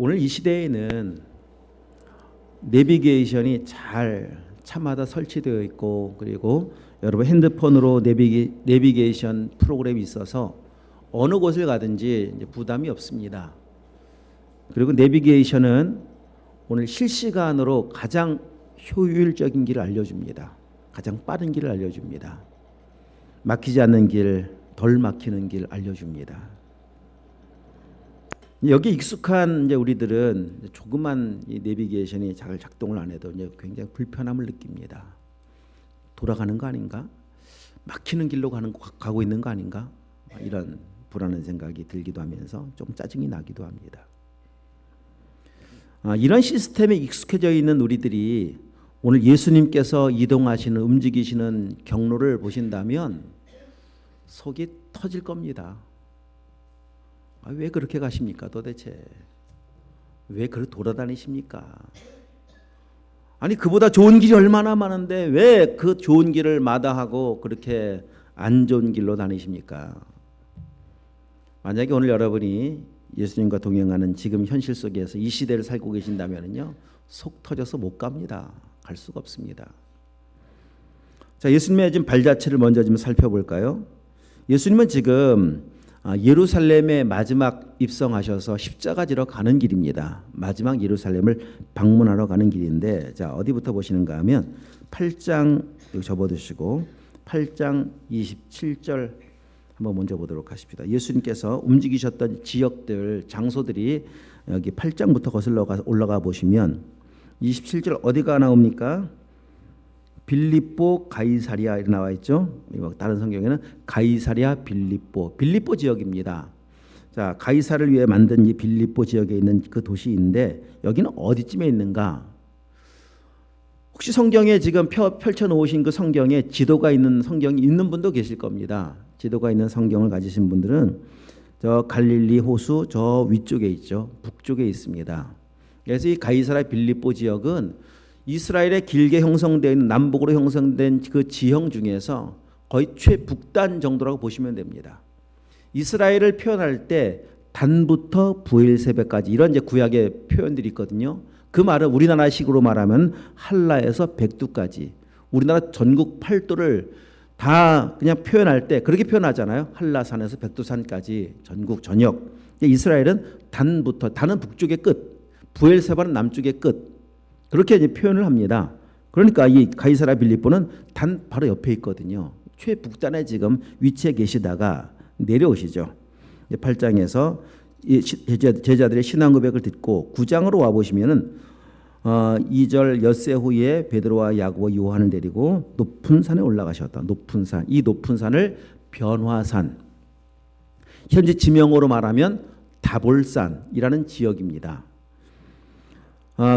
오늘 이 시대에는 내비게이션이 잘 차마다 설치되어 있고, 그리고 여러분 핸드폰으로 내비게이션 프로그램이 있어서 어느 곳을 가든지 이제 부담이 없습니다. 그리고 내비게이션은 오늘 실시간으로 가장 효율적인 길을 알려줍니다. 가장 빠른 길을 알려줍니다. 막히지 않는 길, 덜 막히는 길 알려줍니다. 여기 익숙한 이제 우리들은 조그만 이 내비게이션이 잘 작동을 안 해도 이제 굉장히 불편함을 느낍니다. 돌아가는 거 아닌가? 막히는 길로 가고 있는 거 아닌가? 이런 불안한 생각이 들기도 하면서 좀 짜증이 나기도 합니다. 이런 시스템에 익숙해져 있는 우리들이 오늘 예수님께서 이동하시는, 움직이시는 경로를 보신다면 속이 터질 겁니다. 왜 그렇게 가십니까? 도대체 왜 그렇게 돌아다니십니까? 아니, 그보다 좋은 길이 얼마나 많은데 왜 그 좋은 길을 마다하고 그렇게 안 좋은 길로 다니십니까? 만약에 오늘 여러분이 예수님과 동행하는 지금 현실 속에서 이 시대를 살고 계신다면요, 속 터져서 못 갑니다. 갈 수가 없습니다. 자, 예수님의 지금 발자취를 먼저 좀 살펴볼까요? 예수님은 지금 예루살렘에 마지막 입성하셔서 십자가 지러 가는 길입니다. 마지막 예루살렘을 방문하러 가는 길인데, 자, 어디부터 보시는가 하면 8장 여기 접어두시고 8장 27절 한번 먼저 보도록 하십니다. 예수님께서 움직이셨던 지역들, 장소들이 여기 8장부터 거슬러 올라가 보시면 27절 어디가 나옵니까? 빌립보 가이사리아 이렇게 나와 있죠. 다른 성경에는 가이사리아 빌립보 지역입니다. 자, 가이사를 위해 만든 이 빌립보 지역에 있는 그 도시인데 여기는 어디쯤에 있는가? 혹시 성경에 지금 펼쳐 놓으신 그 성경에 지도가 있는 성경이 있는 분도 계실 겁니다. 지도가 있는 성경을 가지신 분들은 저 갈릴리 호수 저 위쪽에 있죠. 북쪽에 있습니다. 그래서 이 가이사라 빌립보 지역은 이스라엘에 길게 형성되어 있는, 남북으로 형성된 그 지형 중에서 거의 최북단 정도라고 보시면 됩니다. 이스라엘을 표현할 때 단부터 부엘세베까지 이런 이제 구약의 표현들이 있거든요. 그 말은 우리나라식으로 말하면 한라에서 백두까지, 우리나라 전국 팔도를 다 그냥 표현할 때 그렇게 표현하잖아요. 한라산에서 백두산까지 전국 전역. 이스라엘은 단부터, 단은 북쪽의 끝, 부엘세바는 남쪽의 끝, 그렇게 이제 표현을 합니다. 그러니까 이 가이사라 빌립보는 단 바로 옆에 있거든요. 최북단에 지금 위치해 계시다가 내려오시죠. 8장에서 제자들의 신앙 고백을 듣고 9장으로 와 보시면은 2절 엿새 후에 베드로와 야고보 요한을 데리고 높은 산에 올라가셨다. 높은 산. 이 높은 산을 변화산. 현재 지명으로 말하면 다볼산이라는 지역입니다.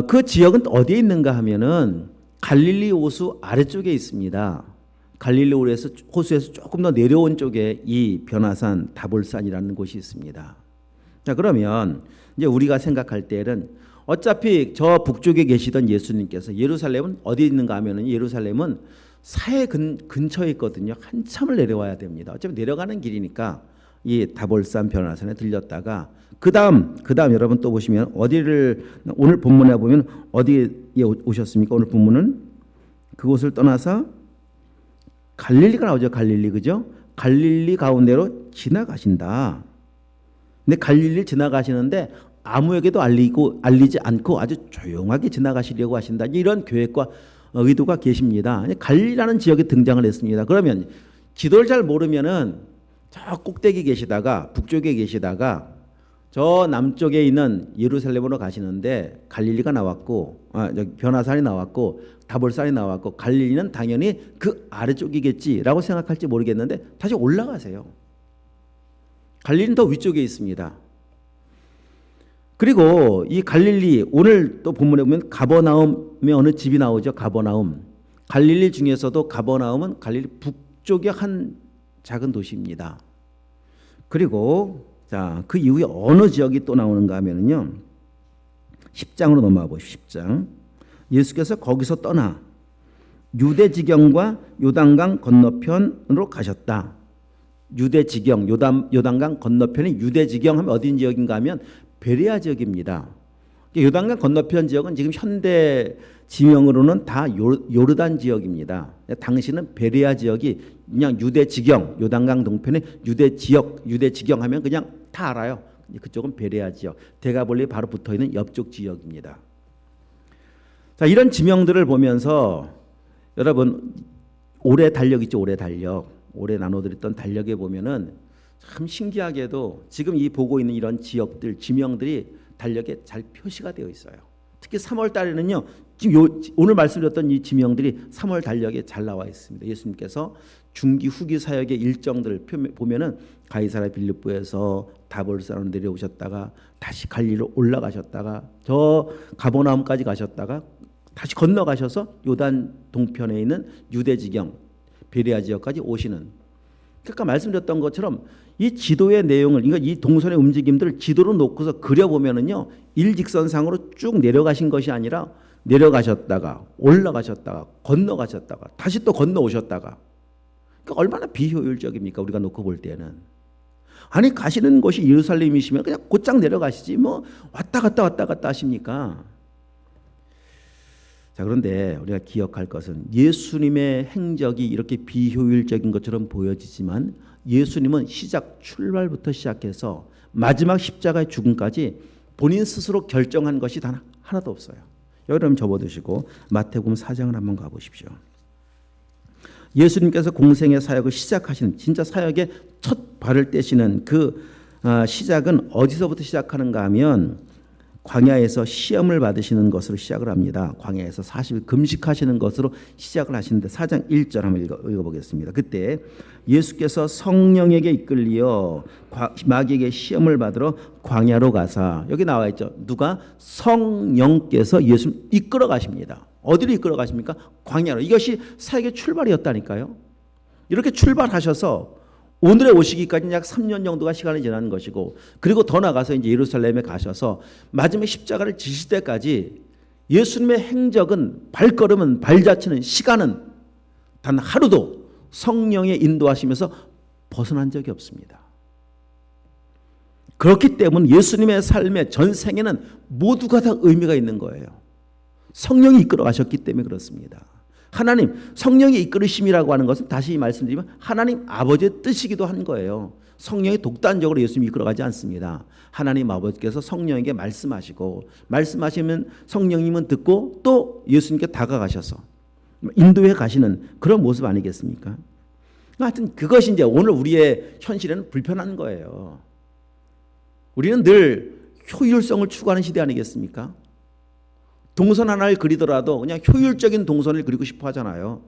그 지역은 어디에 있는가 하면은 갈릴리 호수 아래쪽에 있습니다. 갈릴리 호수에서 조금 더 내려온 쪽에 이 변화산 다볼산이라는 곳이 있습니다. 자, 그러면 이제 우리가 생각할 때는 어차피 저 북쪽에 계시던 예수님께서 예루살렘은 어디 있는가 하면은 예루살렘은 사해 근처에 있거든요. 한참을 내려와야 됩니다. 어차피 내려가는 길이니까 이 다볼산 변화산에 들렸다가 그다음 여러분 또 보시면 어디를 오늘 본문에 보면 어디에 오셨습니까? 오늘 본문은 그곳을 떠나서 갈릴리가 나오죠. 갈릴리, 그죠? 갈릴리 가운데로 지나가신다. 근데 갈릴리 지나가시는데 아무에게도 알리지 않고 아주 조용하게 지나가시려고 하신다. 이런 계획과 의도가 계십니다. 갈릴리라는 지역에 등장을 했습니다. 그러면 지도를 잘 모르면은 저 꼭대기 계시다가 북쪽에 계시다가 저 남쪽에 있는 예루살렘으로 가시는데 갈릴리가 나왔고 변화산이 나왔고 다볼산이 나왔고 갈릴리는 당연히 그 아래쪽이겠지라고 생각할지 모르겠는데 다시 올라가세요. 갈릴리는 더 위쪽에 있습니다. 그리고 이 갈릴리, 오늘 또 본문에 보면 가버나움의 어느 집이 나오죠. 가버나움. 갈릴리 중에서도 가버나움은 갈릴리 북쪽의 한 작은 도시입니다. 그리고 자, 그 이후에 어느 지역이 또 나오는가 하면은요, 10장으로 넘어가 보시죠. 10장. 예수께서 거기서 떠나 유대 지경과 요단강 건너편으로 가셨다. 유대 지경, 요단강 건너편이 유대 지경 하면 어딘 지역인가 하면 베레아 지역입니다. 요단강 건너편 지역은 지금 현대 지명으로는 다 요르단 지역입니다. 당시는 베레아 지역이 그냥 유대 지경, 요단강 동편의 유대 지역, 유대 지경 하면 그냥 다 알아요. 그쪽은 베레아 지역, 대가볼리 바로 붙어 있는 옆쪽 지역입니다. 자, 이런 지명들을 보면서 여러분 올해 달력 있죠, 올해 달력, 올해 나눠드렸던 달력에 보면은 참 신기하게도 지금 이 보고 있는 이런 지역들, 지명들이 달력에 잘 표시가 되어 있어요. 특히 3월 달에는요, 지금 오늘 말씀드렸던 이 지명들이 3월 달력에 잘 나와 있습니다. 예수님께서 중기 후기 사역의 일정들을 보면은 가이사랴 빌립보에서 다볼산으로 내려오셨다가 다시 갈릴리로 올라가셨다가 저 가버나움까지 가셨다가 다시 건너가셔서 요단 동편에 있는 유대 지경 베레아 지역까지 오시는, 그러니까 말씀드렸던 것처럼 이 지도의 내용을, 그러니까 이 동선의 움직임들을 지도로 놓고서 그려보면은요, 일직선상으로 쭉 내려가신 것이 아니라 내려가셨다가 올라가셨다가 건너가셨다가 다시 또 건너오셨다가, 그러니까 얼마나 비효율적입니까? 우리가 놓고 볼 때는. 아니 가시는 곳이 예루살렘이시면 그냥 곧장 내려가시지 뭐 왔다 갔다 하십니까? 자, 그런데 우리가 기억할 것은 예수님의 행적이 이렇게 비효율적인 것처럼 보여지지만 예수님은 출발부터 시작해서 마지막 십자가의 죽음까지 본인 스스로 결정한 것이 단 하나도 없어요. 여러분 접어두시고 마태복음 4장을 한번 가보십시오. 예수님께서 공생의 사역을 시작하시는, 진짜 사역의 첫 발을 떼시는 그 시작은 어디서부터 시작하는가 하면 광야에서 시험을 받으시는 것으로 시작을 합니다. 광야에서 40일 금식하시는 것으로 시작을 하시는데 4장 1절 한번 읽어보겠습니다. 그때 예수께서 성령에게 이끌리어 마귀에게 시험을 받으러 광야로 가사, 여기 나와 있죠. 누가? 성령께서 예수를 이끌어 가십니다. 어디로 이끌어 가십니까? 광야로. 이것이 사역의 출발이었다니까요. 이렇게 출발하셔서 오늘에 오시기까지 약 3년 정도가 시간이 지나는 것이고, 그리고 더 나가서 이제 예루살렘에 가셔서 마지막 십자가를 지실 때까지 예수님의 행적은, 발걸음은, 발자취는, 시간은 단 하루도 성령의 인도하시면서 벗어난 적이 없습니다. 그렇기 때문에 예수님의 삶의 전생에는 모두가 다 의미가 있는 거예요. 성령이 이끌어 가셨기 때문에 그렇습니다. 하나님, 성령의 이끌으심이라고 하는 것은 다시 말씀드리면 하나님 아버지의 뜻이기도 한 거예요. 성령이 독단적으로 예수님이 이끌어가지 않습니다. 하나님 아버지께서 성령에게 말씀하시고, 말씀하시면 성령님은 듣고 또 예수님께 다가가셔서 인도해 가시는 그런 모습 아니겠습니까? 하여튼 그것이 이제 오늘 우리의 현실에는 불편한 거예요. 우리는 늘 효율성을 추구하는 시대 아니겠습니까? 동선 하나를 그리더라도 그냥 효율적인 동선을 그리고 싶어 하잖아요.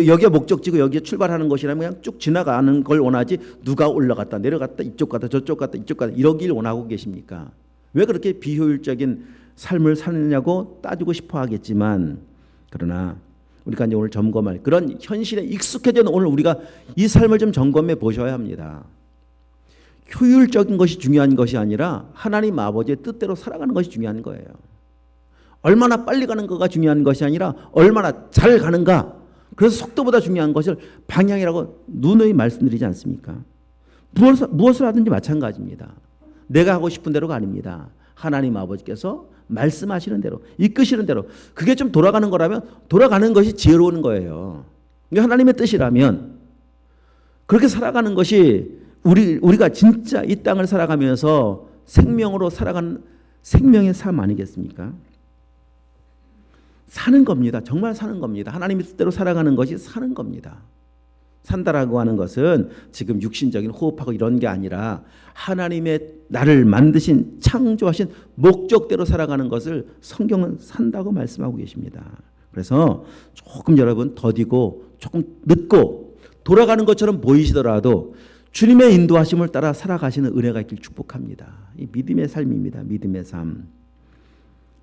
여기가 목적지고 여기에 출발하는 것이라면 그냥 쭉 지나가는 걸 원하지, 누가 올라갔다 내려갔다 이쪽 갔다 저쪽 갔다 이쪽 갔다 이러길 원하고 계십니까? 왜 그렇게 비효율적인 삶을 사느냐고 따지고 싶어 하겠지만, 그러나 우리가 이제 오늘 점검할 그런 현실에 익숙해져 있는 오늘 우리가 이 삶을 좀 점검해 보셔야 합니다. 효율적인 것이 중요한 것이 아니라 하나님 아버지의 뜻대로 살아가는 것이 중요한 거예요. 얼마나 빨리 가는 거가 중요한 것이 아니라 얼마나 잘 가는가. 그래서 속도보다 중요한 것을 방향이라고 누누이 말씀드리지 않습니까? 무엇을 하든지 마찬가지입니다. 내가 하고 싶은 대로가 아닙니다. 하나님 아버지께서 말씀하시는 대로, 이끄시는 대로, 그게 좀 돌아가는 거라면 돌아가는 것이 지혜로운 거예요. 이게 하나님의 뜻이라면 그렇게 살아가는 것이 우리가 진짜 이 땅을 살아가면서 생명으로 살아가는 생명의 삶 아니겠습니까? 사는 겁니다. 정말 사는 겁니다. 하나님의 뜻대로 살아가는 것이 사는 겁니다. 산다라고 하는 것은 지금 육신적인 호흡하고 이런 게 아니라 하나님의 나를 만드신, 창조하신 목적대로 살아가는 것을 성경은 산다고 말씀하고 계십니다. 그래서 조금 여러분 더디고 조금 늦고 돌아가는 것처럼 보이시더라도 주님의 인도하심을 따라 살아가시는 은혜가 있길 축복합니다. 이 믿음의 삶입니다. 믿음의 삶.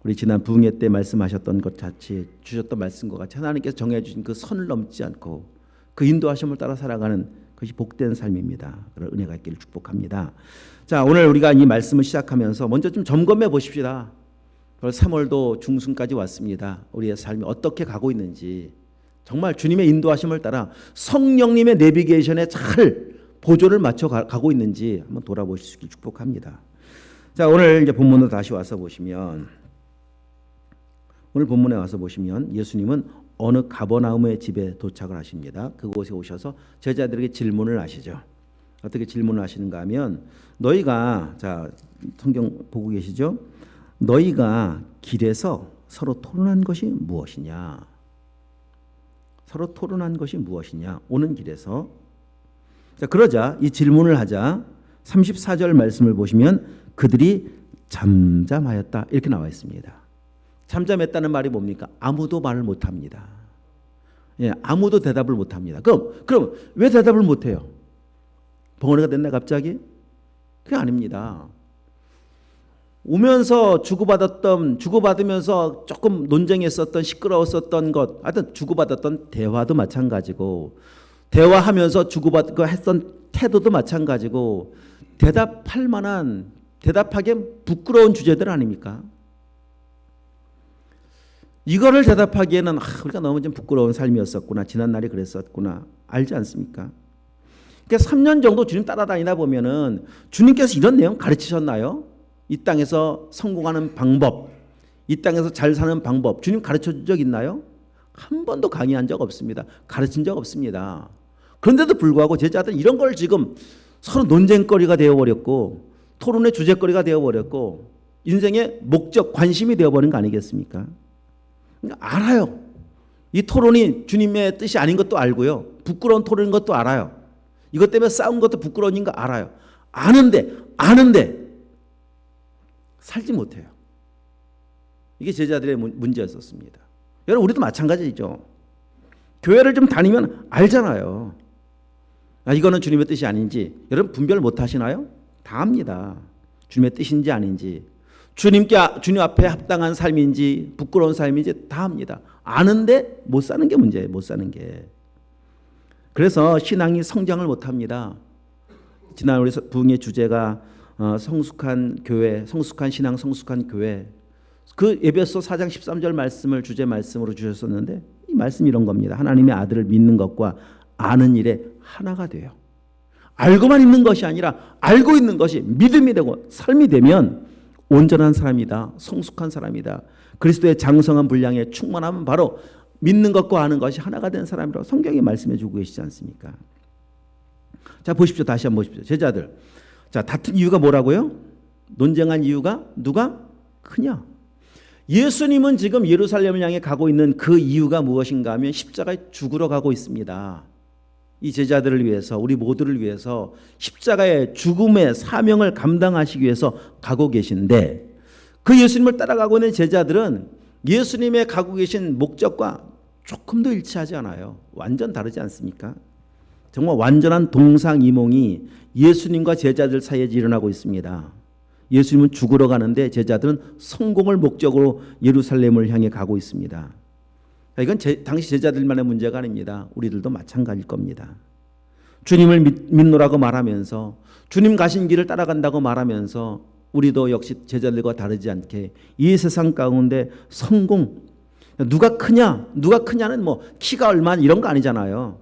우리 지난 부흥회 때 말씀하셨던 것 같이, 주셨던 말씀과 같이 하나님께서 정해주신 그 선을 넘지 않고 그 인도하심을 따라 살아가는 것이 복된 삶입니다. 그런 은혜가 있기를 축복합니다. 자, 오늘 우리가 이 말씀을 시작하면서 먼저 좀 점검해 보십시다. 3월도 중순까지 왔습니다. 우리의 삶이 어떻게 가고 있는지, 정말 주님의 인도하심을 따라 성령님의 내비게이션에 잘 보조를 맞춰 가고 있는지 한번 돌아보실 수 있길 축복합니다. 자, 오늘 이제 본문으로 다시 와서 보시면, 오늘 본문에 와서 보시면 예수님은 어느 가버나움의 집에 도착을 하십니다. 그곳에 오셔서 제자들에게 질문을 하시죠. 어떻게 질문을 하시는가 하면, 너희가, 자, 성경 보고 계시죠? 너희가 길에서 서로 토론한 것이 무엇이냐? 서로 토론한 것이 무엇이냐? 오는 길에서. 자, 그러자 이 질문을 하자 34절 말씀을 보시면 그들이 잠잠하였다 이렇게 나와 있습니다. 잠잠했다는 말이 뭡니까? 아무도 말을 못합니다. 예, 아무도 대답을 못합니다. 그럼 왜 대답을 못해요? 벙어리가 됐나 갑자기? 그게 아닙니다. 오면서 주고받으면서 조금 논쟁했었던, 시끄러웠었던 것, 하여튼 주고받았던 대화도 마찬가지고, 대화하면서 주고받고 했던 태도도 마찬가지고, 대답하기엔 부끄러운 주제들 아닙니까? 이거를 대답하기에는 우리가 너무 좀 부끄러운 삶이었었구나, 지난날이 그랬었구나, 알지 않습니까? 그러니까 3년 정도 주님 따라다니다 보면은 주님께서 이런 내용 가르치셨나요? 이 땅에서 성공하는 방법, 이 땅에서 잘 사는 방법 주님 가르쳐 준 적 있나요? 한 번도 강의한 적 없습니다. 가르친 적 없습니다. 그런데도 불구하고 제자들은 이런 걸 지금 서로 논쟁거리가 되어버렸고, 토론의 주제거리가 되어버렸고, 인생의 목적, 관심이 되어버린 거 아니겠습니까? 그러니까 알아요. 이 토론이 주님의 뜻이 아닌 것도 알고요. 부끄러운 토론인 것도 알아요. 이것 때문에 싸운 것도 부끄러운 거 알아요. 아는데 살지 못해요. 이게 제자들의 문제였었습니다. 여러분, 우리도 마찬가지죠. 교회를 좀 다니면 알잖아요. 이거는 주님의 뜻이 아닌지. 여러분 분별 못 하시나요? 다 압니다. 주님의 뜻인지 아닌지. 주님 앞에 합당한 삶인지 부끄러운 삶인지 다 압니다. 아는데 못 사는 게 문제예요. 못 사는 게. 그래서 신앙이 성장을 못합니다. 지난 우리 부흥의 주제가 성숙한 교회, 성숙한 신앙, 성숙한 교회. 그 에베소 4장 13절 말씀을 주제 말씀으로 주셨었는데, 이 말씀이 이런 겁니다. 하나님의 아들을 믿는 것과 아는 일에 하나가 돼요. 알고만 있는 것이 아니라 알고 있는 것이 믿음이 되고 삶이 되면 온전한 사람이다. 성숙한 사람이다. 그리스도의 장성한 분량에 충만하면 바로 믿는 것과 아는 것이 하나가 된 사람이라고 성경이 말씀해 주고 계시지 않습니까? 자, 보십시오. 다시 한번 보십시오. 제자들. 자, 다툰 이유가 뭐라고요? 논쟁한 이유가 누가 크냐? 예수님은 지금 예루살렘을 향해 가고 있는 그 이유가 무엇인가 하면 십자가에 죽으러 가고 있습니다. 이 제자들을 위해서, 우리 모두를 위해서 십자가의 죽음의 사명을 감당하시기 위해서 가고 계신데, 그 예수님을 따라가고 있는 제자들은 예수님의 가고 계신 목적과 조금도 일치하지 않아요. 완전 다르지 않습니까? 정말 완전한 동상이몽이 예수님과 제자들 사이에 일어나고 있습니다. 예수님은 죽으러 가는데 제자들은 성공을 목적으로 예루살렘을 향해 가고 있습니다. 이건 당시 제자들만의 문제가 아닙니다. 우리들도 마찬가지일 겁니다. 주님을 믿노라고 말하면서, 주님 가신 길을 따라간다고 말하면서 우리도 역시 제자들과 다르지 않게 이 세상 가운데 성공, 누가 크냐는 뭐 키가 얼마 이런 거 아니잖아요.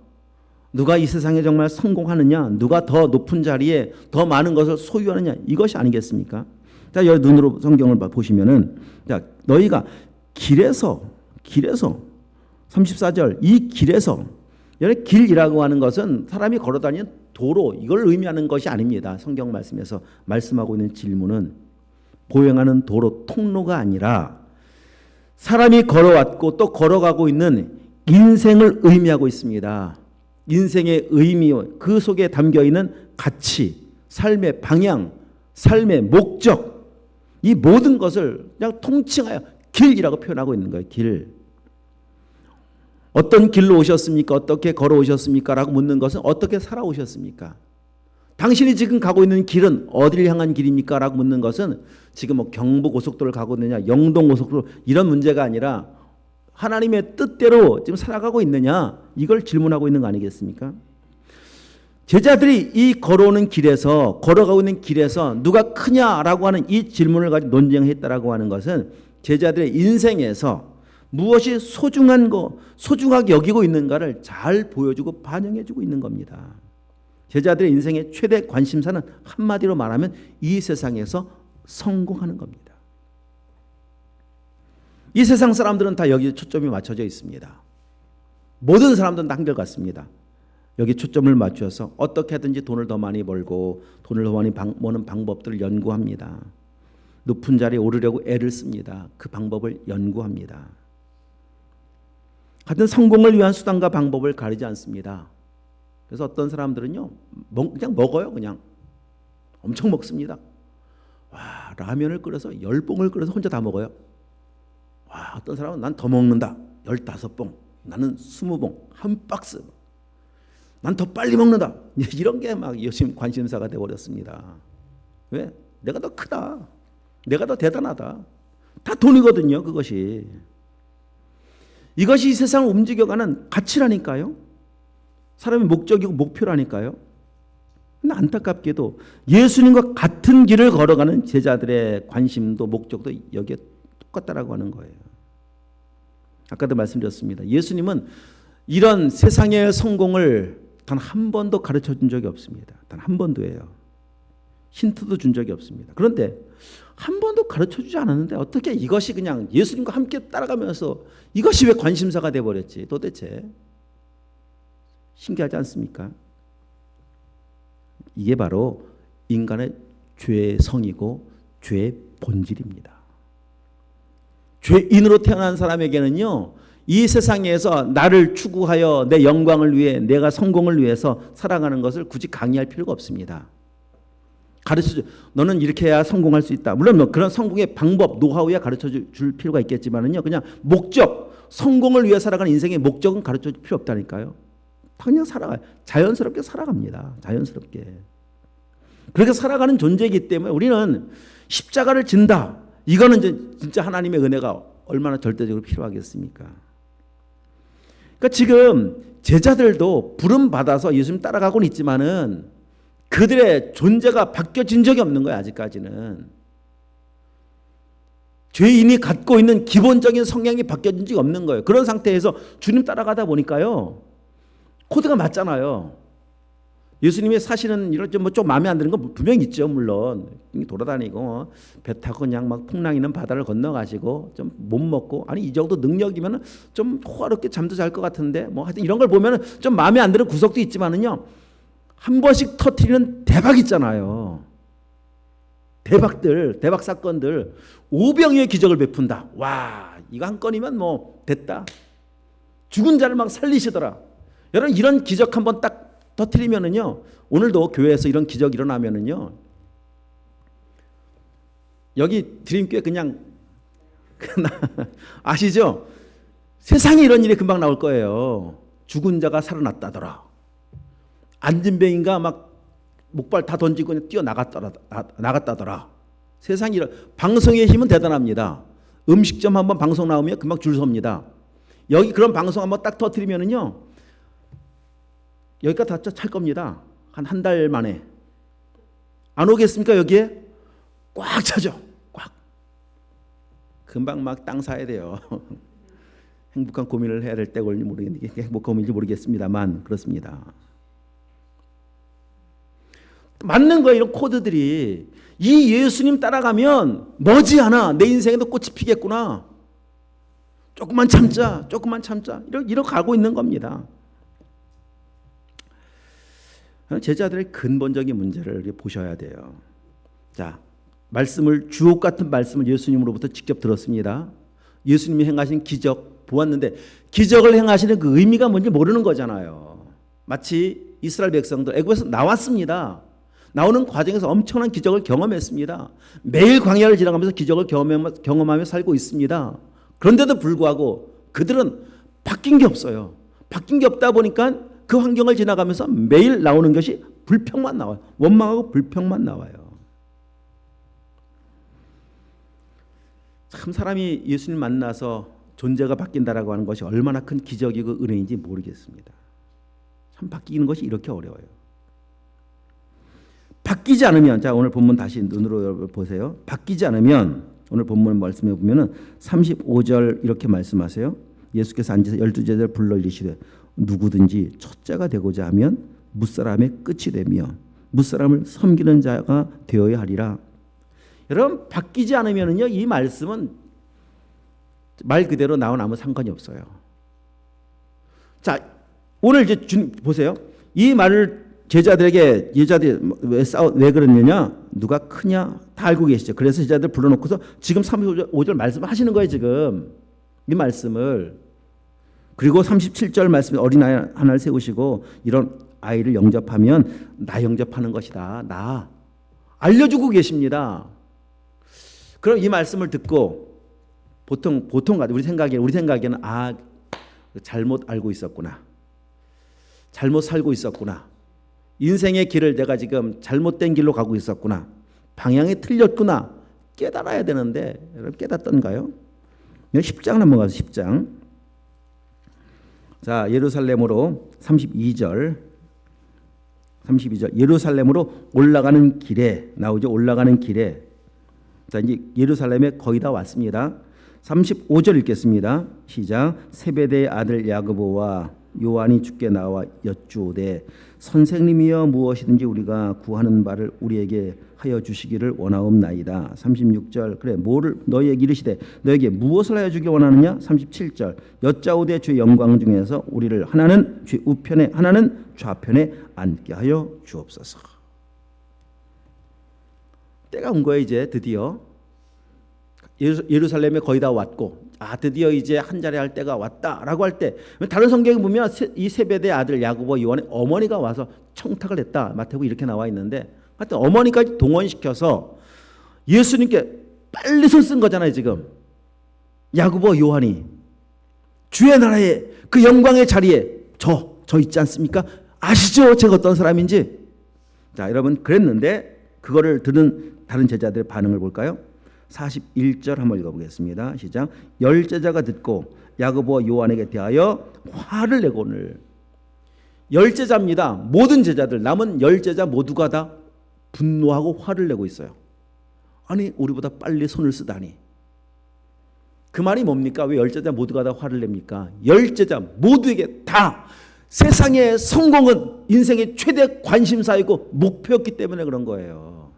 누가 이 세상에 정말 성공하느냐, 누가 더 높은 자리에 더 많은 것을 소유하느냐, 이것이 아니겠습니까? 자, 여기 눈으로 성경을 보시면은, 자, 너희가 길에서 34절, 이 길에서, 여기 길이라고 하는 것은 사람이 걸어다니는 도로, 이걸 의미하는 것이 아닙니다. 성경 말씀에서 말씀하고 있는 질문은 보행하는 도로, 통로가 아니라 사람이 걸어왔고 또 걸어가고 있는 인생을 의미하고 있습니다. 인생의 의미, 그 속에 담겨있는 가치, 삶의 방향, 삶의 목적, 이 모든 것을 그냥 통칭하여 길이라고 표현하고 있는 거예요. 길. 어떤 길로 오셨습니까? 어떻게 걸어오셨습니까? 라고 묻는 것은 어떻게 살아오셨습니까? 당신이 지금 가고 있는 길은 어디를 향한 길입니까? 라고 묻는 것은 지금 뭐 경부고속도로를 가고 있느냐, 영동고속도로 이런 문제가 아니라 하나님의 뜻대로 지금 살아가고 있느냐, 이걸 질문하고 있는 거 아니겠습니까? 제자들이 이 걸어오는 길에서, 걸어가고 있는 길에서 누가 크냐라고 하는 이 질문을 가지고 논쟁했다라고 하는 것은 제자들의 인생에서 무엇이 소중한 거, 소중하게 여기고 있는가를 잘 보여주고 반영해주고 있는 겁니다. 제자들의 인생의 최대 관심사는 한마디로 말하면 이 세상에서 성공하는 겁니다. 이 세상 사람들은 다 여기에 초점이 맞춰져 있습니다. 모든 사람들은 다 한결같습니다. 여기 초점을 맞춰서 어떻게 하든지 돈을 더 많이 벌고 돈을 더 많이 버는 방법들을 연구합니다. 높은 자리에 오르려고 애를 씁니다. 그 방법을 연구합니다. 하여튼 성공을 위한 수단과 방법을 가리지 않습니다. 그래서 어떤 사람들은요, 그냥 먹어요. 그냥 엄청 먹습니다. 와, 라면을 끓여서 10봉을 끓여서 혼자 다 먹어요. 와, 어떤 사람은 난 더 먹는다. 15봉, 나는 20봉, 한 박스. 난 더 빨리 먹는다. 이런 게 막 요즘 관심사가 되어버렸습니다. 왜? 내가 더 크다. 내가 더 대단하다. 다 돈이거든요, 그것이. 이것이 이 세상을 움직여가는 가치라니까요. 사람의 목적이고 목표라니까요. 근데 안타깝게도 예수님과 같은 길을 걸어가는 제자들의 관심도 목적도 여기에 똑같다라고 하는 거예요. 아까도 말씀드렸습니다. 예수님은 이런 세상의 성공을 단 한 번도 가르쳐 준 적이 없습니다. 단 한 번도예요. 힌트도 준 적이 없습니다. 그런데 한 번도 가르쳐 주지 않았는데 어떻게 이것이 그냥 예수님과 함께 따라가면서 이것이 왜 관심사가 돼버렸지 도대체. 신기하지 않습니까? 이게 바로 인간의 죄의 성이고 죄의 본질입니다. 죄인으로 태어난 사람에게는요, 이 세상에서 나를 추구하여 내 영광을 위해 내가 성공을 위해서 살아가는 것을 굳이 강의할 필요가 없습니다. 가르쳐줘. 너는 이렇게 해야 성공할 수 있다. 물론 뭐 그런 성공의 방법, 노하우에 가르쳐 줄 필요가 있겠지만은요, 그냥 목적, 성공을 위해 살아가는 인생의 목적은 가르쳐 줄 필요 없다니까요. 그냥 살아가요. 자연스럽게 살아갑니다. 자연스럽게. 그렇게 살아가는 존재이기 때문에 우리는 십자가를 진다. 이거는 이제 진짜 하나님의 은혜가 얼마나 절대적으로 필요하겠습니까? 그러니까 지금 제자들도 부름 받아서 예수님 따라가고는 있지만은 그들의 존재가 바뀌어진 적이 없는 거예요. 아직까지는. 죄인이 갖고 있는 기본적인 성향이 바뀌어진 적이 없는 거예요. 그런 상태에서 주님 따라가다 보니까요, 코드가 맞잖아요. 예수님이 사시는 이런 좀 마음에 안 드는 건 분명히 있죠. 물론 돌아다니고 배 타고 그냥 막 풍랑이는 바다를 건너가시고 좀 못 먹고, 아니 이 정도 능력이면 좀 호화롭게 잠도 잘 것 같은데 뭐 하여튼 이런 걸 보면 좀 마음에 안 드는 구석도 있지만은요, 한 번씩 터트리는 대박 있잖아요. 대박 사건들. 오병이의 기적을 베푼다. 와, 이거 한 건이면 뭐 됐다. 죽은 자를 막 살리시더라. 여러분, 이런 기적 한번 딱 터트리면은요, 오늘도 교회에서 이런 기적 일어나면은요, 여기 드림교회 그냥 아시죠? 세상에 이런 일이 금방 나올 거예요. 죽은 자가 살아났다더라. 안진뱅이가 막 목발 다 던지고 그냥 뛰어나갔다더라. 세상에 이런, 방송의 힘은 대단합니다. 음식점 한번 방송 나오면 금방 줄 섭니다. 여기 그런 방송 한번 딱 터트리면은요, 여기까지 다 찰 겁니다. 한 달 만에. 안 오겠습니까? 여기에? 꽉 차죠. 꽉. 금방 막 땅 사야 돼요. 행복한 고민을 해야 될 때가 올지 모르겠는데, 행복한 고민인지 모르겠습니다만 그렇습니다. 맞는 거예요. 이런 코드들이. 이 예수님 따라가면 머지않아 내 인생에도 꽃이 피겠구나. 조금만 참자. 이러고 가고 있는 겁니다. 제자들의 근본적인 문제를 보셔야 돼요. 자, 주옥 같은 말씀을 예수님으로부터 직접 들었습니다. 예수님이 행하신 기적 보았는데, 기적을 행하시는 그 의미가 뭔지 모르는 거잖아요. 마치 이스라엘 백성들 애굽에서 나왔습니다. 나오는 과정에서 엄청난 기적을 경험했습니다. 매일 광야를 지나가면서 기적을 경험하며 살고 있습니다. 그런데도 불구하고 그들은 바뀐 게 없어요. 바뀐 게 없다 보니까 그 환경을 지나가면서 매일 나오는 것이 불평만 나와요. 원망하고 불평만 나와요. 참, 사람이 예수님 만나서 존재가 바뀐다라고 하는 것이 얼마나 큰 기적이고 은혜인지 모르겠습니다. 참, 바뀌는 것이 이렇게 어려워요. 바뀌지 않으면, 자, 오늘 본문 다시 눈으로 보세요. 바뀌지 않으면 오늘 본문 말씀해 보면은 35절 이렇게 말씀하세요. 예수께서 앉아서 12제자를 불러 이르시되 누구든지 첫째가 되고자 하면 무사람의 끝이 되며 무사람을 섬기는 자가 되어야 하리라. 여러분 바뀌지 않으면은요 이 말씀은 말 그대로 나온 아무 상관이 없어요. 자, 오늘 이제 보세요. 이 말을 제자들에게 왜 그러느냐? 누가 크냐? 다 알고 계시죠. 그래서 제자들 불러놓고서 지금 35절 말씀을 하시는 거예요. 지금 이 말씀을. 그리고 37절 말씀에 어린아이 하나를 세우시고 이런 아이를 영접하면 나 영접하는 것이다. 나 알려주고 계십니다. 그럼 이 말씀을 듣고 보통 우리 생각에는 잘못 알고 있었구나. 잘못 살고 있었구나. 인생의 길을 내가 지금 잘못된 길로 가고 있었구나. 방향이 틀렸구나. 깨달아야 되는데 여러분 깨닫던가요? 10장 넘어가서 10장. 자, 예루살렘으로 32절 예루살렘으로 올라가는 길에 나오죠. 올라가는 길에. 자, 이제 예루살렘에 거의 다 왔습니다. 35절 읽겠습니다. 시작. 세베대의 아들 야고보와 요한이 주께 나와 여쭈오되 선생님이여 무엇이든지 우리가 구하는 바를 우리에게 하여 주시기를 원하옵나이다. 36절 그래 뭐를 너희에게 이르시되 너에게 무엇을 하여 주기 원하느냐. 37절 여짜오되 주의 영광 중에서 우리를 하나는 주의 우편에 하나는 좌편에 앉게 하여 주옵소서. 때가 온 거예요. 이제 드디어 예루살렘에 거의 다 왔고 드디어 이제 한 자리 할 때가 왔다라고 할 때 다른 성경에 보면 이 세베대의 아들 야고보 요한의 어머니가 와서 청탁을 했다. 마태복음 이렇게 나와 있는데 하여튼 어머니까지 동원시켜서 예수님께 빨리 손 쓴 거잖아요. 지금 야고보 요한이 주의 나라에 그 영광의 자리에 저 있지 않습니까? 아시죠? 제가 어떤 사람인지. 자, 여러분 그랬는데 그거를 들은 다른 제자들의 반응을 볼까요? 41절 한번 읽어보겠습니다. 시작. 열 제자가 듣고 야고보와 요한에게 대하여 화를 내고는 열 제자입니다. 모든 제자들 남은 열 제자 모두가 다 분노하고 화를 내고 있어요. 아니 우리보다 빨리 손을 쓰다니. 그 말이 뭡니까? 왜 열 제자 모두가 다 화를 냅니까? 열 제자 모두에게 다 세상의 성공은 인생의 최대 관심사이고 목표였기 때문에 그런 거예요.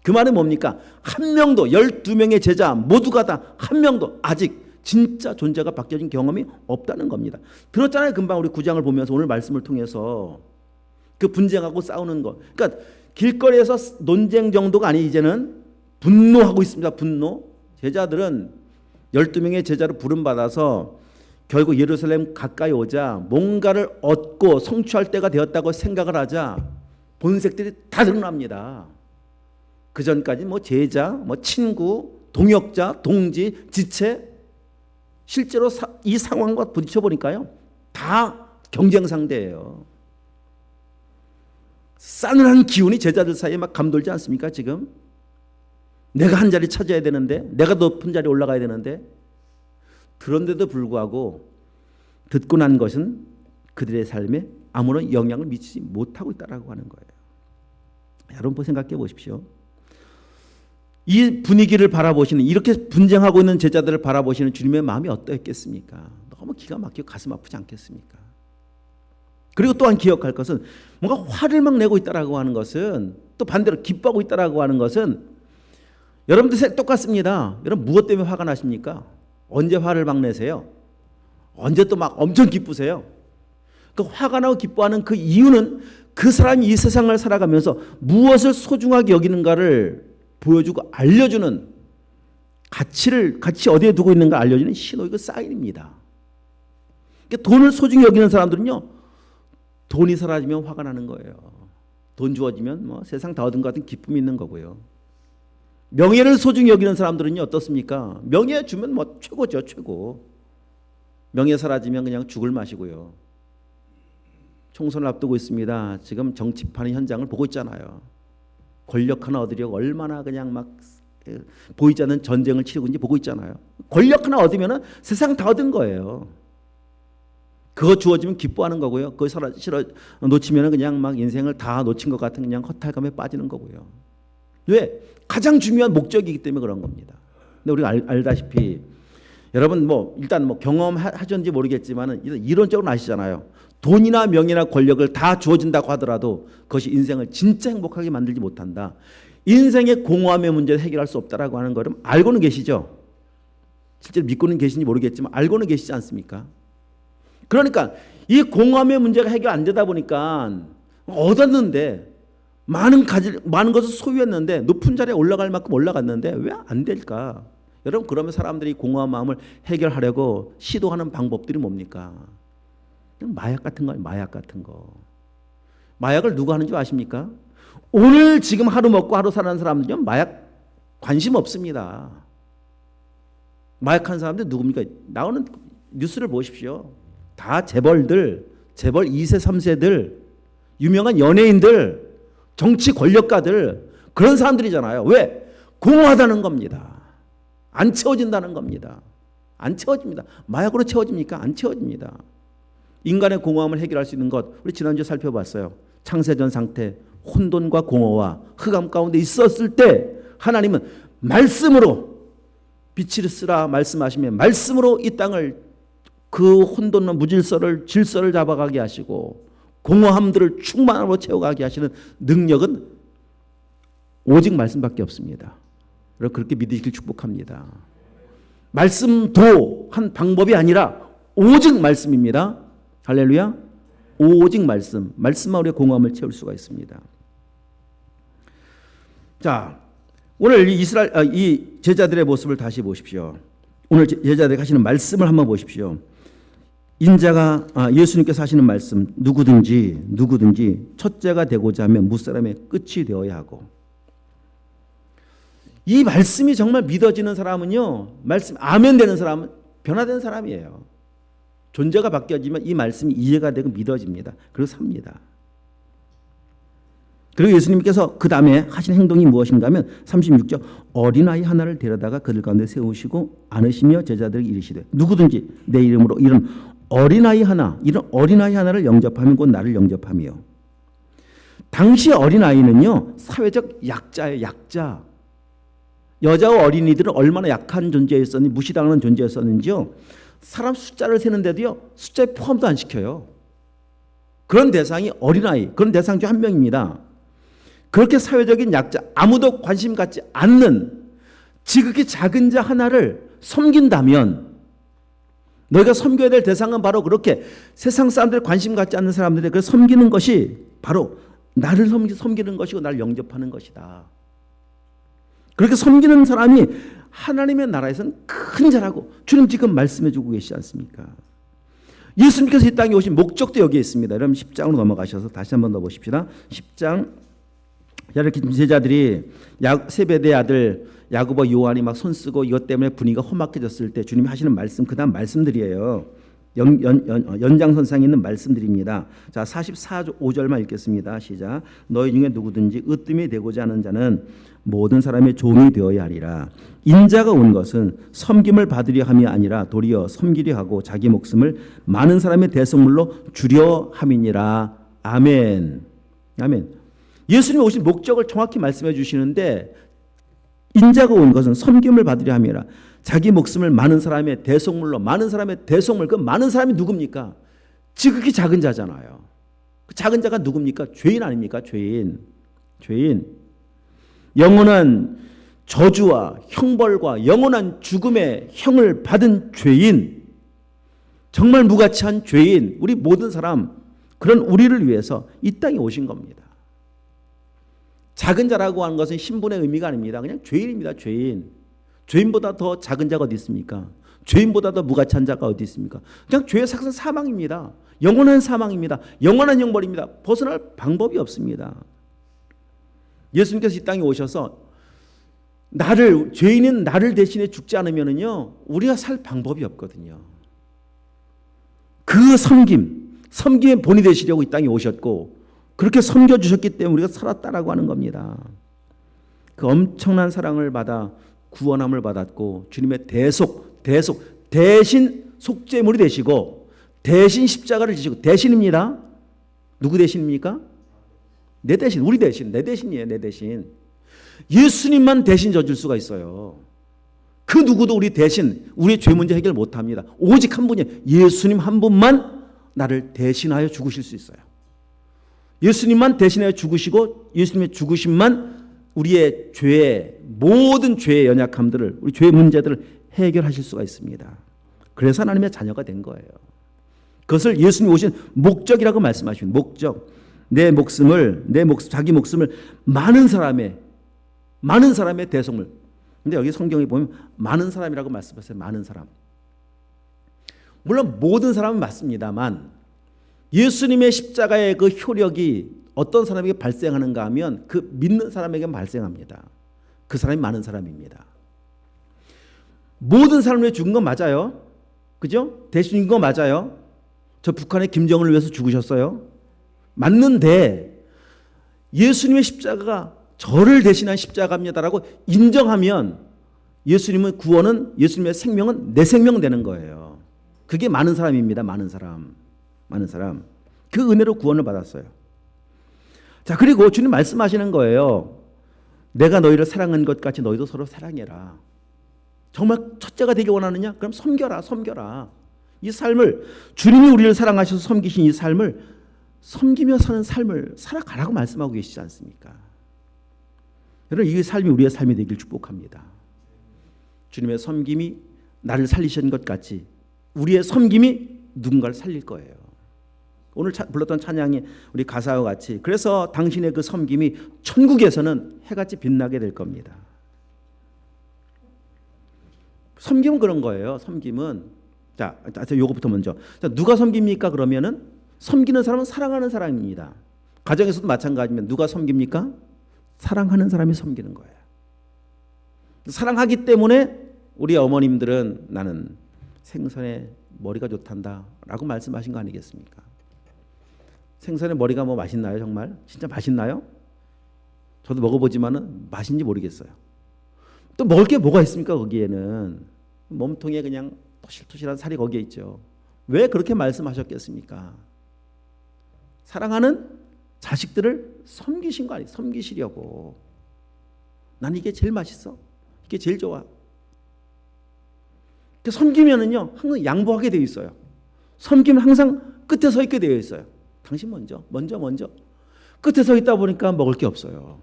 그 말은 뭡니까? 한 명도 12명의 제자 모두가 다 한 명도 아직 진짜 존재가 바뀌어진 경험이 없다는 겁니다. 들었잖아요. 금방 우리 9장을 보면서 오늘 말씀을 통해서 그 분쟁하고 싸우는 것. 그러니까 길거리에서 논쟁 정도가 아니 이제는 분노하고 있습니다. 분노. 제자들은 12명의 제자로 부름받아서 결국 예루살렘 가까이 오자 뭔가를 얻고 성취할 때가 되었다고 생각을 하자 본색들이 다 드러납니다. 그 전까지 제자, 친구, 동역자, 동지, 지체 실제로 이 상황과 부딪혀 보니까요 다 경쟁 상대예요. 싸늘한 기운이 제자들 사이에 막 감돌지 않습니까? 지금 내가 한 자리 차지해야 되는데 내가 높은 자리에 올라가야 되는데 그런데도 불구하고 듣고 난 것은 그들의 삶에 아무런 영향을 미치지 못하고 있다라고 하는 거예요. 여러분 생각해 보십시오. 이 분위기를 바라보시는 이렇게 분쟁하고 있는 제자들을 바라보시는 주님의 마음이 어떠했겠습니까? 너무 기가 막히고 가슴 아프지 않겠습니까? 그리고 또한 기억할 것은 뭔가 화를 막 내고 있다라고 하는 것은 또 반대로 기뻐하고 있다라고 하는 것은 여러분들 똑같습니다. 여러분 무엇 때문에 화가 나십니까? 언제 화를 막 내세요? 언제 또 막 엄청 기쁘세요? 그 화가 나고 기뻐하는 그 이유는 그 사람이 이 세상을 살아가면서 무엇을 소중하게 여기는가를 보여주고 알려주는 가치 어디에 두고 있는가 알려주는 신호이고 사인입니다. 그러니까 돈을 소중히 여기는 사람들은요 돈이 사라지면 화가 나는 거예요. 돈 주어지면 세상 다 얻은 것 같은 기쁨이 있는 거고요. 명예를 소중히 여기는 사람들은요 어떻습니까? 명예 주면 최고죠. 최고. 명예 사라지면 그냥 죽을 맛이고요. 총선을 앞두고 있습니다. 지금 정치판의 현장을 보고 있잖아요. 권력 하나 얻으려고 얼마나 그냥 막 보이지 않는 전쟁을 치르고 있는지 보고 있잖아요. 권력 하나 얻으면 세상 다 얻은 거예요. 그거 주어지면 기뻐하는 거고요. 그거 놓치면 그냥 막 인생을 다 놓친 것 같은 그냥 허탈감에 빠지는 거고요. 왜? 가장 중요한 목적이기 때문에 그런 겁니다. 근데 우리가 알다시피 여러분 일단 경험하셨는지 모르겠지만 이론적으로 아시잖아요. 돈이나 명예나 권력을 다 주어진다고 하더라도 그것이 인생을 진짜 행복하게 만들지 못한다. 인생의 공허함의 문제를 해결할 수 없다라고 하는 거를 알고는 계시죠? 실제로 믿고는 계신지 모르겠지만 알고는 계시지 않습니까? 그러니까 이 공허함의 문제가 해결 안 되다 보니까 얻었는데 많은 것을 소유했는데 높은 자리에 올라갈 만큼 올라갔는데 왜 안 될까? 여러분, 그러면 사람들이 공허한 마음을 해결하려고 시도하는 방법들이 뭡니까? 그냥 마약 같은 거예요. 마약 같은 거. 마약을 누가 하는 줄 아십니까? 오늘 지금 하루 먹고 하루 사는 사람들은 마약 관심 없습니다. 마약하는 사람들 누굽니까? 나오는 뉴스를 보십시오. 다 재벌들, 재벌 2세, 3세들, 유명한 연예인들, 정치 권력가들, 그런 사람들이잖아요. 왜? 공허하다는 겁니다. 안 채워진다는 겁니다. 안 채워집니다. 마약으로 채워집니까? 안 채워집니다. 인간의 공허함을 해결할 수 있는 것, 우리 지난주에 살펴봤어요. 창세전 상태, 혼돈과 공허와 흑암 가운데 있었을 때 하나님은 말씀으로 빛을 쓰라 말씀하시면 말씀으로 이 땅을 그 혼돈과 무질서를 질서를 잡아가게 하시고 공허함들을 충만함으로 채워가게 하시는 능력은 오직 말씀밖에 없습니다. 여러분, 그렇게 믿으시길 축복합니다. 말씀도 한 방법이 아니라 오직 말씀입니다. 할렐루야. 오직 말씀. 말씀만 우리의 공허함을 채울 수가 있습니다. 자, 오늘 이 제자들의 모습을 다시 보십시오. 오늘 제자들이 하시는 말씀을 한번 보십시오. 인자가 예수님께서 하시는 말씀, 누구든지 첫째가 되고자 하면 무사람의 끝이 되어야 하고, 이 말씀이 정말 믿어지는 사람은요, 말씀 아멘 되는 사람은 변화된 사람이에요. 존재가 바뀌어지면 이 말씀이 이해가 되고 믿어집니다. 그리고 삽니다. 그리고 예수님께서 그 다음에 하신 행동이 무엇인가 하면 36절, 어린아이 하나를 데려다가 그들 가운데 세우시고 안으시며 제자들에게 이르시되 누구든지 내 이름으로 이런 어린아이 하나를 영접하면 곧 나를 영접하며. 당시 어린아이는요, 사회적 약자예요. 약자. 여자와 어린이들은 얼마나 약한 존재였었는지, 무시당하는 존재였었는지요, 사람 숫자를 세는데도요 숫자에 포함도 안 시켜요. 그런 대상이 어린아이, 그런 대상 중 한 명입니다. 그렇게 사회적인 약자, 아무도 관심 갖지 않는 지극히 작은 자 하나를 섬긴다면, 너희가 섬겨야 될 대상은 바로 그렇게 세상 사람들 관심 갖지 않는 사람들의 그 섬기는 것이 바로 나를 섬기는 것이고 나를 영접하는 것이다. 그렇게 섬기는 사람이 하나님의 나라에서는 큰 자라고 주님 지금 말씀해 주고 계시지 않습니까? 예수님께서 이 땅에 오신 목적도 여기에 있습니다. 여러분 10장으로 넘어가셔서 다시 한번 더 보십시다. 10장. 이렇게 제자들이 세베대의 아들 야고보, 요한이 막 손쓰고 이것 때문에 분위기가 험악해졌을 때 주님이 하시는 말씀, 그 다음 말씀들이에요. 연장선상에 있는 말씀들입니다. 자, 44절만 읽겠습니다. 시작. 너희 중에 누구든지 으뜸이 되고자 하는 자는 모든 사람의 종이 되어야 하리라. 인자가 온 것은 섬김을 받으려 함이 아니라 도리어 섬기려 하고 자기 목숨을 많은 사람의 대속물로 주려 함이니라. 아멘. 아멘. 예수님이 오신 목적을 정확히 말씀해 주시는데, 인자가 온 것은 섬김을 받으려 함이라. 자기 목숨을 많은 사람의 대속물로, 많은 사람의 대속물, 그 많은 사람이 누굽니까? 지극히 작은 자잖아요. 그 작은 자가 누굽니까? 죄인 아닙니까? 죄인. 영원한 저주와 형벌과 영원한 죽음의 형을 받은 죄인, 정말 무가치한 죄인, 우리 모든 사람, 그런 우리를 위해서 이 땅에 오신 겁니다. 작은 자라고 하는 것은 신분의 의미가 아닙니다. 그냥 죄인입니다. 죄인보다 더 작은 자가 어디 있습니까? 죄인보다 더 무가치한 자가 어디 있습니까? 그냥 죄의 삭은 사망입니다. 영원한 사망입니다. 영원한 형벌입니다. 벗어날 방법이 없습니다. 예수님께서 이 땅에 오셔서 죄인인 나를 대신해 죽지 않으면요, 우리가 살 방법이 없거든요. 그 섬김의 본이 되시려고 이 땅에 오셨고, 그렇게 섬겨주셨기 때문에 우리가 살았다라고 하는 겁니다. 그 엄청난 사랑을 받아 구원함을 받았고, 주님의 대신 속죄물이 되시고, 대신 십자가를 지시고, 대신입니다. 누구 대신입니까? 내 대신, 우리 대신, 내 대신이에요. 내 대신. 예수님만 대신 져줄 수가 있어요. 그 누구도 우리 대신 우리의 죄 문제 해결 못합니다. 오직 한 분이 예수님 한 분만 나를 대신하여 죽으실 수 있어요. 예수님만 대신하여 죽으시고 예수님의 죽으심만 우리의 죄의 모든 죄의 연약함들을 우리 죄의 문제들을 해결하실 수가 있습니다. 그래서 하나님의 자녀가 된 거예요. 그것을 예수님이 오신 목적이라고 말씀하시는 목적. 자기 목숨을 많은 사람의 대속물. 근데 여기 성경에 보면 많은 사람이라고 말씀하셨어요. 많은 사람. 물론 모든 사람은 맞습니다만 예수님의 십자가의 그 효력이 어떤 사람에게 발생하는가 하면 그 믿는 사람에게 발생합니다. 그 사람이 많은 사람입니다. 모든 사람을 위해 죽은 건 맞아요. 그죠? 대신 죽은 건 맞아요. 저 북한의 김정은을 위해서 죽으셨어요. 맞는데 예수님의 십자가가 저를 대신한 십자가입니다라고 인정하면 예수님의 구원은 예수님의 생명은 내 생명 되는 거예요. 그게 많은 사람입니다. 많은 사람. 그 은혜로 구원을 받았어요. 자, 그리고 주님 말씀하시는 거예요. 내가 너희를 사랑한 것 같이 너희도 서로 사랑해라. 정말 첫째가 되기 원하느냐? 그럼 섬겨라. 이 삶을 주님이 우리를 사랑하셔서 섬기신 이 삶을 섬기며 사는 삶을 살아가라고 말씀하고 계시지 않습니까? 여러분, 이 삶이 우리의 삶이 되길 축복합니다. 주님의 섬김이 나를 살리신 것 같이 우리의 섬김이 누군가를 살릴 거예요. 오늘 불렀던 찬양이 우리 가사와 같이 그래서 당신의 그 섬김이 천국에서는 해같이 빛나게 될 겁니다. 섬김은 그런 거예요. 섬김은 자, 요거부터 먼저. 자, 누가 섬깁니까? 그러면은 섬기는 사람은 사랑하는 사람입니다. 가정에서도 마찬가지면 누가 섬깁니까? 사랑하는 사람이 섬기는 거예요. 사랑하기 때문에 우리 어머님들은 나는 생선에 머리가 좋단다 라고 말씀하신 거 아니겠습니까? 생선에 머리가 뭐 맛있나요? 정말? 진짜 맛있나요? 저도 먹어보지만은 맛있는지 모르겠어요. 또 먹을 게 뭐가 있습니까? 거기에는 몸통에 그냥 토실토실한 살이 거기에 있죠. 왜 그렇게 말씀하셨겠습니까? 사랑하는 자식들을 섬기신 거 아니에요? 섬기시려고. 난 이게 제일 맛있어. 이게 제일 좋아. 섬기면은요 항상 양보하게 되어 있어요. 섬기면 항상 끝에 서 있게 되어 있어요. 당신 먼저. 끝에 서 있다 보니까 먹을 게 없어요.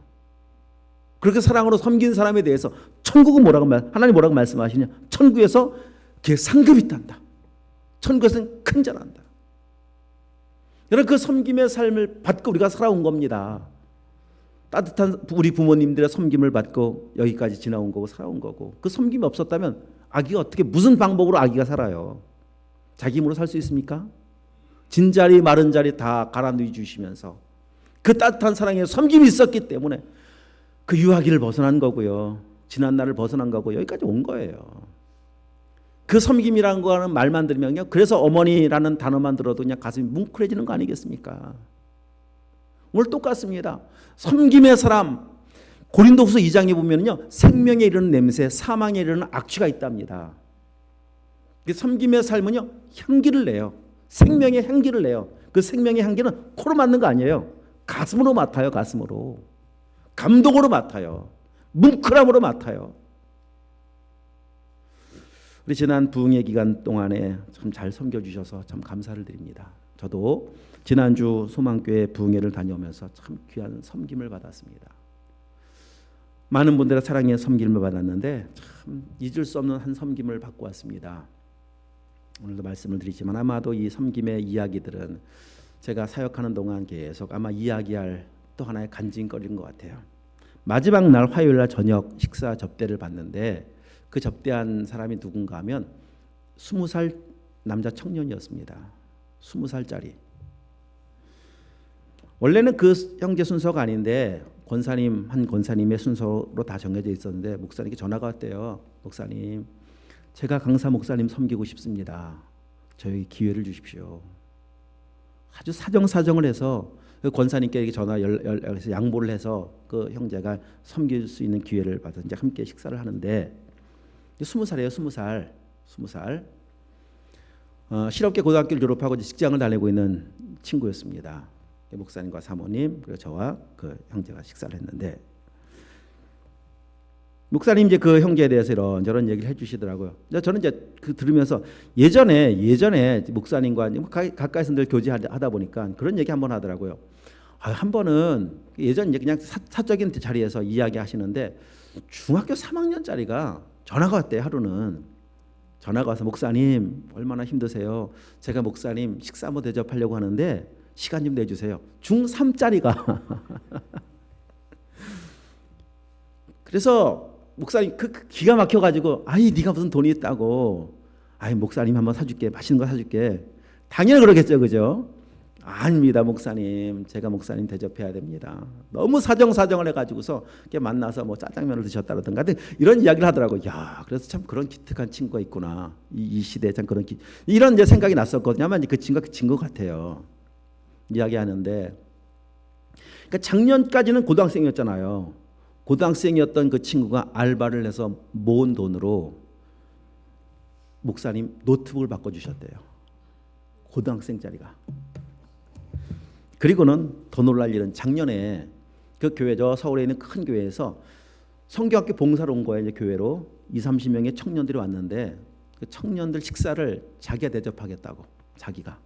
그렇게 사랑으로 섬긴 사람에 대해서 천국은 하나님 뭐라고 말씀하시냐? 천국에서 그게 상급이 있단다. 천국에서는 큰절한다. 여러분, 그 섬김의 삶을 받고 우리가 살아온 겁니다. 따뜻한 우리 부모님들의 섬김을 받고 여기까지 지나온 거고 살아온 거고, 그 섬김이 없었다면 아기가 어떻게 무슨 방법으로 아기가 살아요? 자기 힘으로 살 수 있습니까? 진자리 마른 자리 다 갈아 누이 주시면서 그 따뜻한 사랑에 섬김이 있었기 때문에 그 유아기를 벗어난 거고요. 지난 날을 벗어난 거고 여기까지 온 거예요. 그 섬김이라는 거는 말만 들으면요. 그래서 어머니라는 단어만 들어도 그냥 가슴이 뭉클해지는 거 아니겠습니까? 오늘 똑같습니다. 섬김의 사람, 고린도후서 2장에 보면요. 생명에 이르는 냄새, 사망에 이르는 악취가 있답니다. 섬김의 삶은요. 향기를 내요. 생명의 향기를 내요. 그 생명의 향기는 코로 맡는 거 아니에요. 가슴으로 맡아요. 가슴으로. 감동으로 맡아요. 뭉클함으로 맡아요. 우리 지난 부흥의 기간 동안에 참 잘 섬겨주셔서 참 감사를 드립니다. 저도 지난주 소망교회 부흥회를 다녀오면서 참 귀한 섬김을 받았습니다. 많은 분들의 사랑의 섬김을 받았는데 참 잊을 수 없는 한 섬김을 받고 왔습니다. 오늘도 말씀을 드리지만 아마도 이 섬김의 이야기들은 제가 사역하는 동안 계속 아마 이야기할 또 하나의 간증거리인 것 같아요. 마지막 날 화요일 날 저녁 식사 접대를 받는데 그 접대한 사람이 누군가 하면 20살 남자 청년이었습니다. 20살짜리. 원래는 그 형제 순서가 아닌데 한 권사님의 순서로 다 정해져 있었는데 목사님께 전화가 왔대요. 목사님, 제가 강사 목사님 섬기고 싶습니다. 저희 기회를 주십시오. 아주 사정을 해서 그 권사님께 전화 연락해서 양보를 해서 그 형제가 섬길 수 있는 기회를 받아 이제 함께 식사를 하는데 20살이에요. 20살. 실업계 고등학교를 졸업하고 직장을 다니고 있는 친구였습니다. 목사님과 사모님 그리고 저와 그 형제가 식사를 했는데 목사님 이제 그 형제에 대해서 이런저런 얘기를 해주시더라고요. 저는 이제 그 들으면서 예전에 목사님과 가까이서 늘 교제하다 보니까 그런 얘기 한번 하더라고요. 한 번은 예전 이제 그냥 사적인 자리에서 이야기하시는데 중학교 3학년짜리가 전화가 왔대요. 하루는 전화가 와서 목사님 얼마나 힘드세요? 제가 목사님 식사 한번 대접하려고 하는데 시간 좀 내주세요. 중3짜리가 그래서 목사님 기가 막혀가지고 아이 네가 무슨 돈이 있다고 아이 목사님 한번 사줄게 맛있는 거 사줄게 당연히 그러겠죠 그죠? 아닙니다 목사님 제가 목사님 대접해야 됩니다. 너무 사정을 해가지고서 이렇게 만나서 뭐 짜장면을 드셨다라든가 이런 이야기를 하더라고요. 야 그래서 참 그런 기특한 친구가 있구나 이 시대에 참 그런 이런 이제 생각이 났었거든요. 아마 그 친구가 그 친구 같아요. 이야기하는데 그러니까 작년까지는 고등학생이었잖아요. 고등학생이었던 그 친구가 알바를 해서 모은 돈으로 목사님 노트북을 바꿔주셨대요. 고등학생짜리가. 그리고는 더 놀랄 일은 작년에 그 교회 저 서울에 있는 큰 교회에서 성경학교 봉사로 온 거예요. 이제 교회로 20-30명의 청년들이 왔는데 그 청년들 식사를 자기가 대접하겠다고 자기가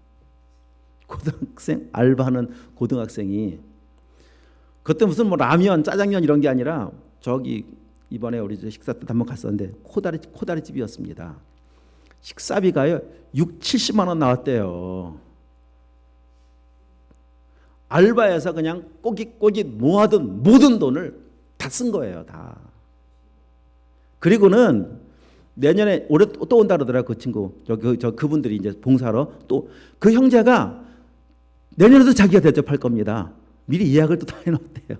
고등학생 알바하는 고등학생이 그때 무슨 뭐 라면, 짜장면 이런 게 아니라 저기 이번에 우리 식사 때 한번 갔었는데 코다리 집이었습니다. 식사비가요 60-70만 원 나왔대요. 알바에서 그냥 꼬깃꼬깃 모아둔 모든 돈을 다 쓴 거예요, 다. 그리고는 내년에 올해 또 온다 그러더라고요, 그 친구. 그분들이 이제 봉사로 또 그 형제가 내년에도 자기가 대접할 겁니다. 미리 예약을 또 다 해놓았대요.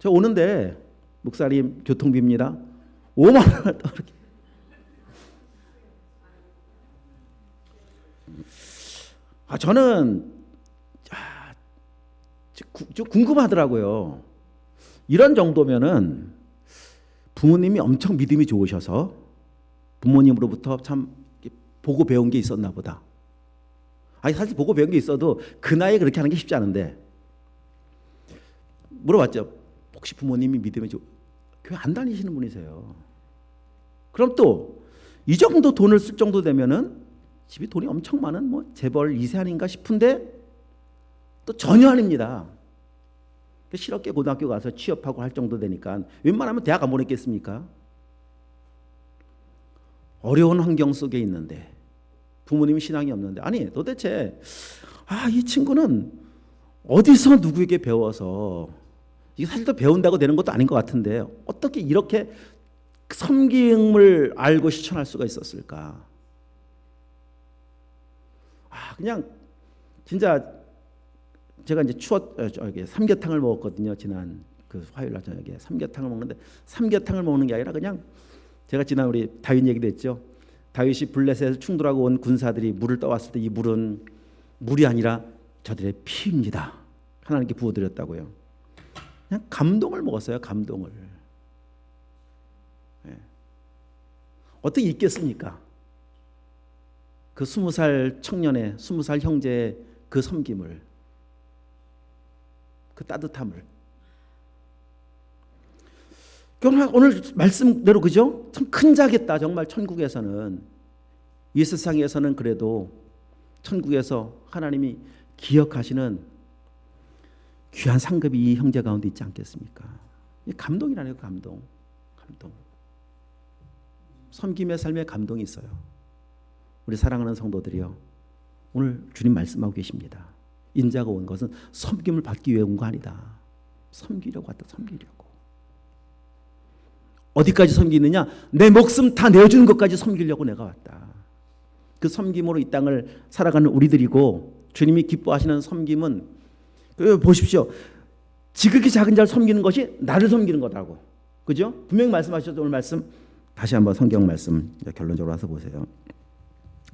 저 오는데 목사님 교통비입니다. 5만 원을 또 이렇게. 저는 좀 궁금하더라고요. 이런 정도면은 부모님이 엄청 믿음이 좋으셔서 부모님으로부터 참 보고 배운 게 있었나 보다. 아니 사실 보고 배운 게 있어도 그 나이에 그렇게 하는 게 쉽지 않은데 물어봤죠. 혹시 부모님이 믿음이 교회 안 다니시는 분이세요? 그럼 또 이 정도 돈을 쓸 정도 되면은 집이 돈이 엄청 많은 뭐 재벌 2세 아닌가 싶은데 또 전혀 아닙니다. 실업계 고등학교 가서 취업하고 할 정도 되니까 웬만하면 대학 안 보냈겠습니까? 어려운 환경 속에 있는데 부모님이 신앙이 없는데 아니 도대체 이 친구는 어디서 누구에게 배워서 이게 사실 또 배운다고 되는 것도 아닌 것 같은데 어떻게 이렇게 섬김을 알고 실천할 수가 있었을까? 그냥 진짜 제가 이제 삼계탕을 먹었거든요. 지난 그 화요일 날 저녁에 삼계탕을 먹는데 삼계탕을 먹는 게 아니라 그냥 제가 지난 우리 다윗 얘기도 했죠. 다윗이 블레셋에서 충돌하고 온 군사들이 물을 떠왔을 때 이 물은 물이 아니라 저들의 피입니다. 하나님께 부어드렸다고요. 그냥 감동을 먹었어요. 감동을. 어떻게 있겠습니까? 그 20살 청년의 20살 형제의 그 섬김을 그 따뜻함을 오늘 말씀대로 그죠? 참 큰 자겠다. 정말 천국에서는 이 세상에서는 그래도 천국에서 하나님이 기억하시는 귀한 상급이 이 형제 가운데 있지 않겠습니까? 감동이라네요. 감동. 섬김의 삶에 감동이 있어요. 우리 사랑하는 성도들이요. 오늘 주님 말씀하고 계십니다. 인자가 온 것은 섬김을 받기 위해 온 거 아니다. 섬기려고 왔다. 섬기려고. 어디까지 섬기느냐? 내 목숨 다 내어주는 것까지 섬기려고 내가 왔다. 그 섬김으로 이 땅을 살아가는 우리들이고 주님이 기뻐하시는 섬김은 보십시오. 지극히 작은 자를 섬기는 것이 나를 섬기는 거라고. 그죠? 분명히 말씀하셨죠. 오늘 말씀 다시 한번 성경 말씀 결론적으로 와서 보세요.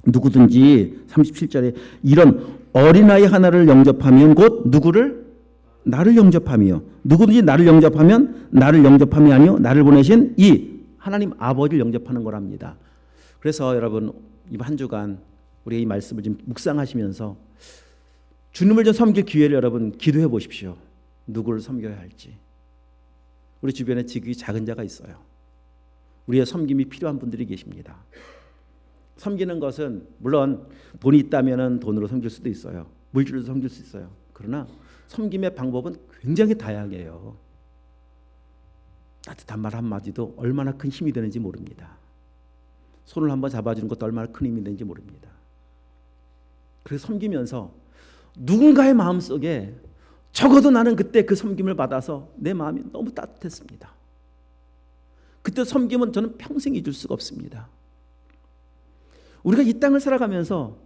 누구든지 37절에 이런 어린아이 하나를 영접하면 곧 누구를? 나를 영접하며 누구든지 나를 영접하면 나를 영접함이 아니요 나를 보내신 이 하나님 아버지를 영접하는 거랍니다. 그래서 여러분 이번 한 주간 우리 이 말씀을 좀 묵상하시면서 주님을 좀 섬길 기회를 여러분 기도해 보십시오. 누구를 섬겨야 할지. 우리 주변에 지극히 작은 자가 있어요. 우리의 섬김이 필요한 분들이 계십니다. 섬기는 것은 물론 돈이 있다면 돈으로 섬길 수도 있어요. 물질로 섬길 수 있어요. 그러나 섬김의 방법은 굉장히 다양해요. 따뜻한 말 한마디도 얼마나 큰 힘이 되는지 모릅니다. 손을 한번 잡아주는 것도 얼마나 큰 힘이 되는지 모릅니다. 그래서 섬기면서 누군가의 마음속에 적어도 나는 그때 그 섬김을 받아서 내 마음이 너무 따뜻했습니다. 그때 섬김은 저는 평생 잊을 수가 없습니다. 우리가 이 땅을 살아가면서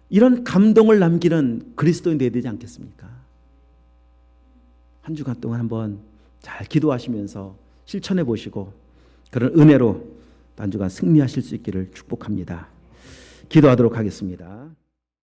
이런 감동을 남기는 그리스도인 되어야 되지 않겠습니까? 한 주간 동안 한번 잘 기도하시면서 실천해 보시고 그런 은혜로 한 주간 승리하실 수 있기를 축복합니다. 기도하도록 하겠습니다.